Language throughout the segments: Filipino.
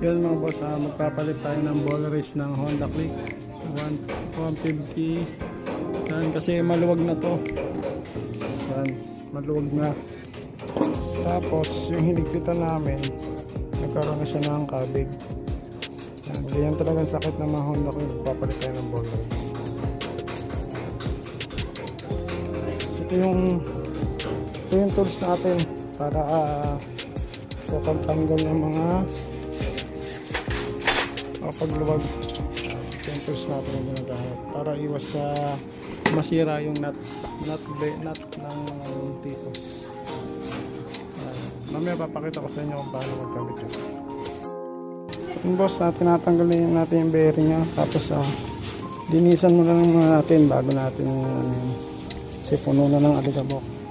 Yun mga boss, magpapalit tayo ng ball race ng Honda Click 150. Yan, kasi maluwag na to. Yan, maluwag na. Tapos yung hinigpitan namin, nagkaroon na siya ng kabig. Yan, ganyan talagang sakit ng mga Honda Click. Magpapalit tayo ng ball race. Ito yung tools natin para sa pagtanggal ng mga pagluwag. Yung tools natin yung ginagamit para iwas sa masira yung nut ng tipos. Mamaya papakita ko sa inyo kung paano magkabit yun. Yung boss, tinatanggal natin yung bearing niya, tapos linisan muna lang natin bago natin kasi puno na ng alikabok.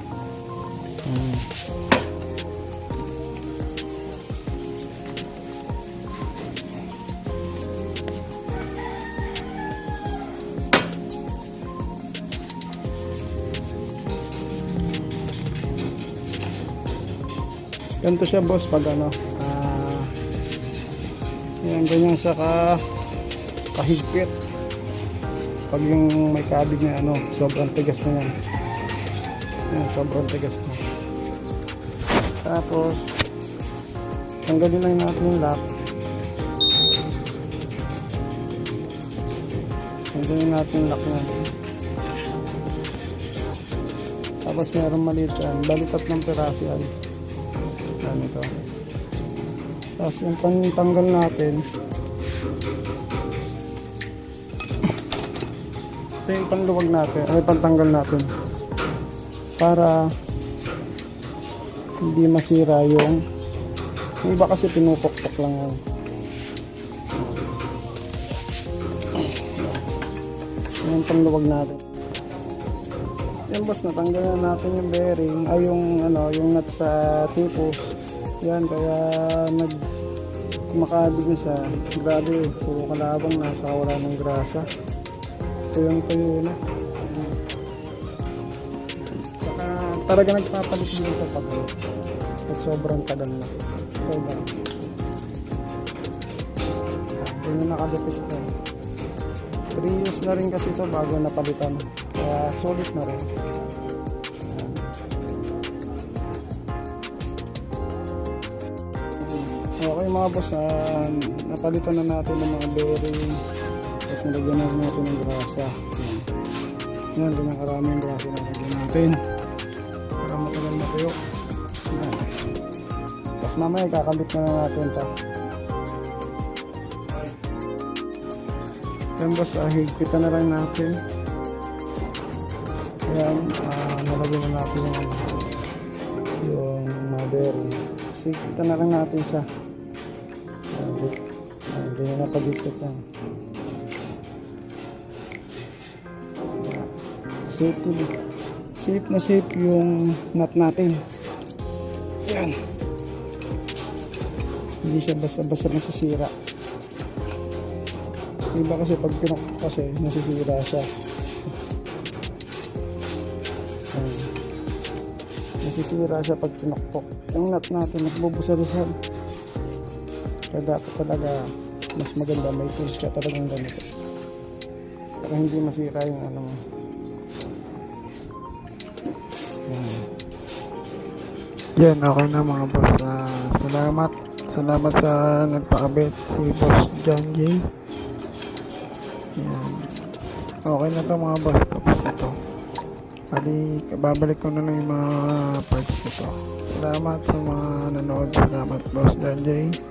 Ganito siya boss pag yan, ganyan siya kahigpit pag yung may kabig na sobrang tigas na yan. Yan, sobrang tigas na. Tapos tanggalin lang natin yung lock. Tanggalin natin yung lock na. Tapos meron maliit yan, balikat ng piraso yan. Ito. Tapos yung pantanggal natin, ito yung panluwag natin, ay pantanggal natin para hindi masira yung iba kasi pinupokpok lang yan. Yung panluwag natin. Yan boss, natanggal na natin yung bearing, ay yung nut sa tipos. Yan, kaya kumakabig na siya. Grabe, puro kalabang na, saka wala ng grasa. Tuyong-tuyo na. Saka talaga nagpapalit din sa pagod at sobrang tagal na. Sobrang hindi na nakadipit ko. 3 years na rin kasi ito bago napalitan, kaya solid na rin. Okay mga boss, napalitan na natin ng mga bearing, tapos nalagyan na natin ng grasa. Yan, ganyan karaming grasa na nalagyan natin para matagal matuyo. Tapos mamaya kakabit na natin ito. Yan boss, higpitan na lang natin. Yan, nalagyan na natin yung mga bearing. Higpitan na lang natin siya. Hindi na napagipit yan. Safe na safe yung nut natin. Yan. Hindi siya basta-basta nasisira. Iba kasi pag pinukpok kasi nasisira siya. Nasisira siya pag pinukpok. Yung nut natin nagbubusa-busal. Kaya dapat talaga mas maganda may tools ka talagang ganito para hindi masira yung yan. Okay na mga boss, salamat sa nagpakabit, si Boss John J. Yan, okay na to mga boss, tapos na to. Babalik ko na lang yung mga parts nito. Salamat sa mga nanood, salamat Boss John J.